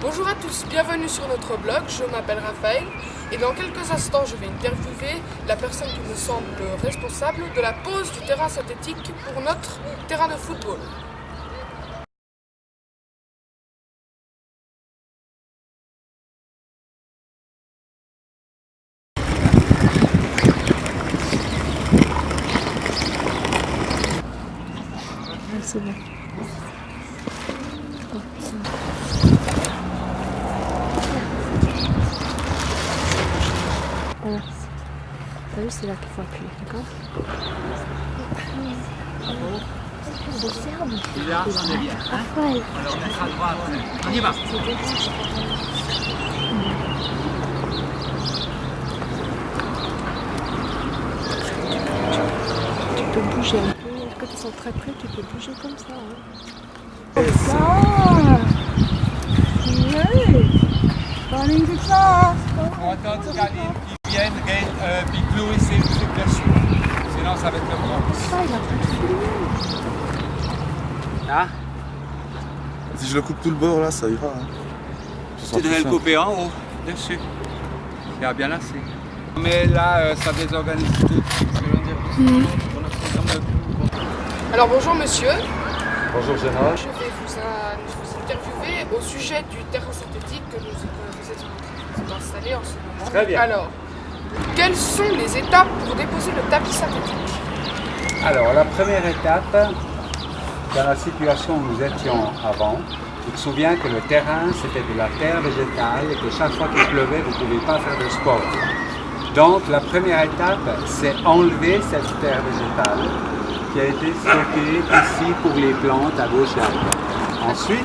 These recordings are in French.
Bonjour à tous, bienvenue sur notre blog, je m'appelle Raphaël et dans quelques instants je vais interviewer la personne qui me semble responsable de la pose du terrain synthétique pour notre terrain de football. C'est bon. Voilà. T'as vu, c'est là qu'il faut appuyer, d'accord? Là, on est bien. Hein, alors on mettra à droite. On y va. Tu peux bouger un peu. Quand ils sont très près, tu peux bouger comme ça. Hein. Comme ça. Ouais. Dans une classe. On attend qu'il y a qui viennent, puis Chloé, c'est dessus. Sinon, ça va être le blanc. Ah, il a pas de filmé. Là, Si je le coupe tout le bord là, ça ira. Hein. tu devrais le couper en haut, dessus. Il y a bien assez. Mais là, ça désorganise tout. Alors bonjour monsieur, Bonjour Gérard. je vais vous interviewer au sujet du terrain synthétique que vous êtes installé en ce moment. Très bien. Alors, quelles sont les étapes pour déposer le tapis synthétique? Alors, la première étape, dans la situation où nous étions avant, tu te souviens que le terrain, c'était de la terre végétale et que chaque fois qu'il pleuvait, vous ne pouviez pas faire de sport. Donc, la première étape, c'est enlever cette terre végétale qui a été stockée ici pour les plantes à gauche et à droite. Ensuite,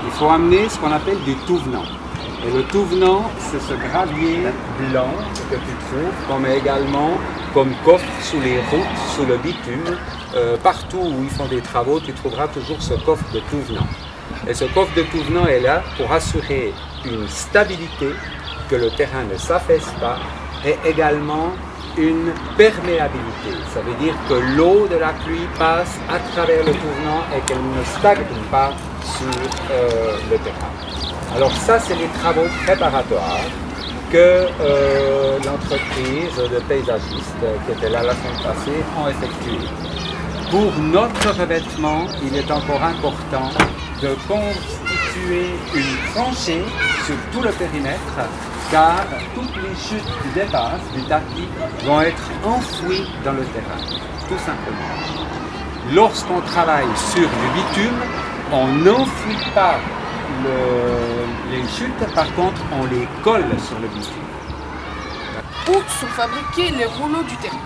il faut amener ce qu'on appelle du tout venant. Et le tout venant, c'est ce gravier blanc que tu trouves, comme également comme coffre sous les routes, sous le bitume. Partout où ils font des travaux, tu trouveras toujours ce coffre de tout venant. Et ce coffre de tout venant est là pour assurer une stabilité, que le terrain ne s'affaisse pas, et également une perméabilité. Ça veut dire que l'eau de la pluie passe à travers le tout venant et qu'elle ne stagne pas sur le terrain. Alors ça, c'est les travaux préparatoires que l'entreprise de paysagistes qui était là la semaine passée ont effectués. Pour notre revêtement, il est encore important de constituer une tranchée sur tout le périmètre, car toutes les chutes qui dépassent du tapis vont être enfouies dans le terrain, tout simplement. Lorsqu'on travaille sur du bitume, on n'enfouit pas les chutes, par contre on les colle sur le bitume. Où sont fabriqués les rouleaux du terrain?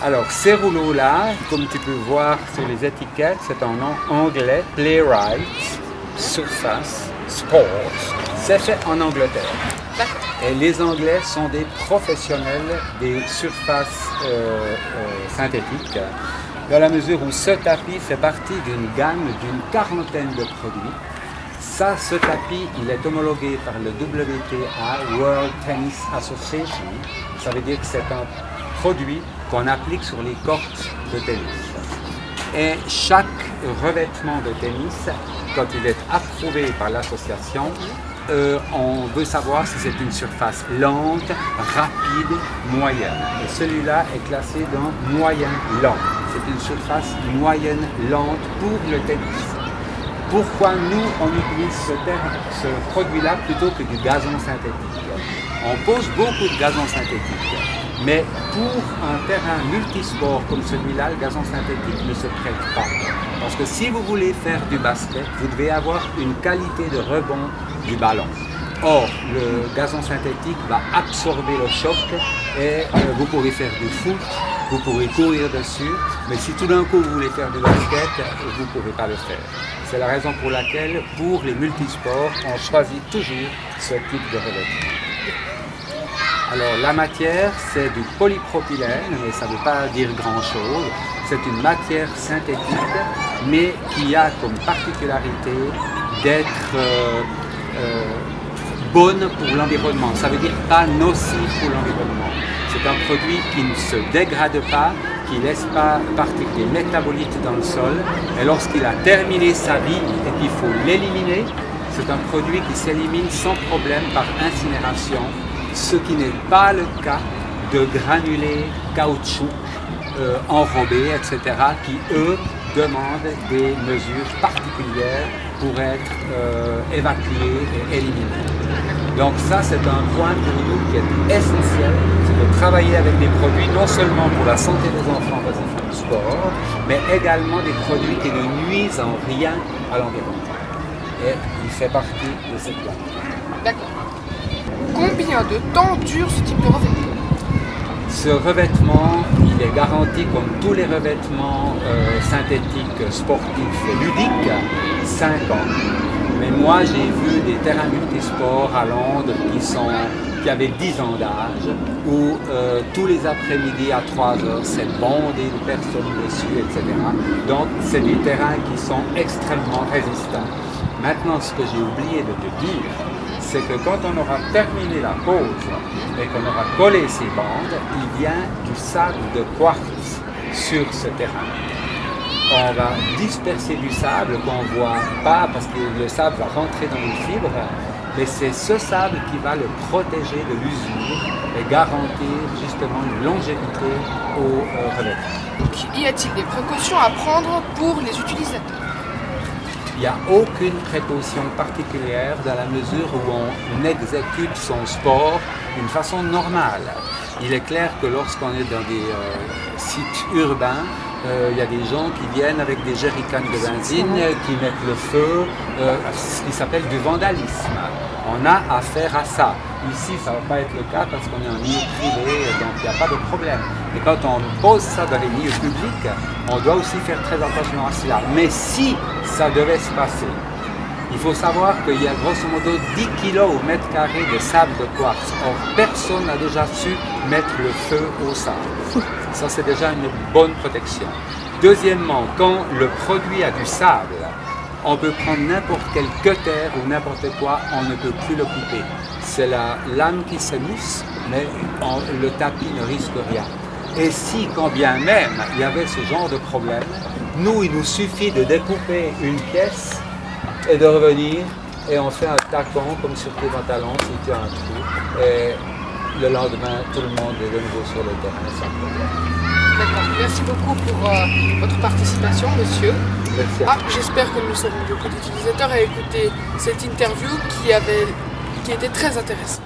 Alors ces rouleaux-là, comme tu peux voir sur les étiquettes, c'est en anglais Playwright, Surface, Sport. C'est fait en Angleterre. Et les Anglais sont des professionnels des surfaces synthétiques, dans la mesure où ce tapis fait partie d'une gamme d'une quarantaine de produits. Ça, ce tapis, il est homologué par le WTA, World Tennis Association. Ça veut dire que c'est un produit qu'on applique sur les cordes de tennis. Et chaque revêtement de tennis, quand il est approuvé par l'association, on veut savoir si c'est une surface lente, rapide, moyenne. Et celui-là est classé dans moyen lent. C'est une surface moyenne lente pour le tennis. Pourquoi nous, on utilise ce produit-là plutôt que du gazon synthétique? On pose beaucoup de gazon synthétique, mais pour un terrain multisport comme celui-là, le gazon synthétique ne se prête pas. Parce que si vous voulez faire du basket, vous devez avoir une qualité de rebond du ballon. Or, le gazon synthétique va absorber le choc et vous pourrez faire du foot, vous pourrez courir dessus, mais si tout d'un coup vous voulez faire du basket, vous ne pourrez pas le faire. C'est la raison pour laquelle, pour les multisports, on choisit toujours ce type de revêtement. Alors, la matière, c'est du polypropylène, mais ça ne veut pas dire grand-chose. C'est une matière synthétique, mais qui a comme particularité d'être bonne pour l'environnement. Ça veut dire pas nocif pour l'environnement. C'est un produit qui ne se dégrade pas, qui ne laisse pas partir des métabolites dans le sol. Et lorsqu'il a terminé sa vie et qu'il faut l'éliminer, C'est un produit qui s'élimine sans problème par incinération, ce qui n'est pas le cas de granulés caoutchouc enrobés, etc., qui, eux, demandent des mesures particulières pour être évacués et éliminés. Donc ça, c'est un point pour nous qui est essentiel, c'est de travailler avec des produits non seulement pour la santé des enfants parce qu'ils font du sport, mais également des produits qui ne nuisent en rien à l'environnement. Et il fait partie de cette gamme. D'accord. Combien de temps dure ce type de revêtement? Ce revêtement, il est garanti comme tous les revêtements synthétiques, sportifs et ludiques, 5 ans. Mais moi, j'ai vu des terrains multisports à Londres qui avaient 10 ans d'âge, où tous les après-midi à 3 heures, c'est bondé de personnes dessus, etc. Donc, c'est des terrains qui sont extrêmement résistants. Maintenant, ce que j'ai oublié de te dire, c'est que quand on aura terminé la pause et qu'on aura collé ces bandes, il vient du sable de quartz sur ce terrain. On va disperser du sable qu'on ne voit pas parce que le sable va rentrer dans les fibres, mais c'est ce sable qui va le protéger de l'usure et garantir justement une longévité au revêtement. Y a-t-il des précautions à prendre pour les utilisateurs? Il n'y a aucune précaution particulière dans la mesure où on exécute son sport d'une façon normale. Il est clair que lorsqu'on est dans des sites urbains, il y a des gens qui viennent avec des jerrycans de benzine, qui mettent le feu, ce qui s'appelle du vandalisme. On a affaire à ça. Ici, ça ne va pas être le cas parce qu'on est en milieu privé, donc il n'y a pas de problème. Et quand on pose ça dans les milieux publics, on doit aussi faire très attention à cela. Mais si ça devait se passer, il faut savoir qu'il y a grosso modo 10 kg au mètre carré de sable de quartz. Or, personne n'a déjà su mettre le feu au sable. Ça, c'est déjà une bonne protection. Deuxièmement, quand le produit a du sable, on peut prendre n'importe quel cutter ou n'importe quoi, on ne peut plus le couper. C'est la lame qui s'émousse, mais le tapis ne risque rien. Et si, quand bien même, il y avait ce genre de problème, nous, il nous suffit de découper une pièce et de revenir, et on fait un tacon comme sur tes pantalons si tu as un trou. Et le lendemain, tout le monde est de nouveau sur le terrain sans problème. D'accord. Merci beaucoup pour votre participation, monsieur. Merci. J'espère que nous serons beaucoup d'utilisateurs à écouter cette interview qui était très intéressante.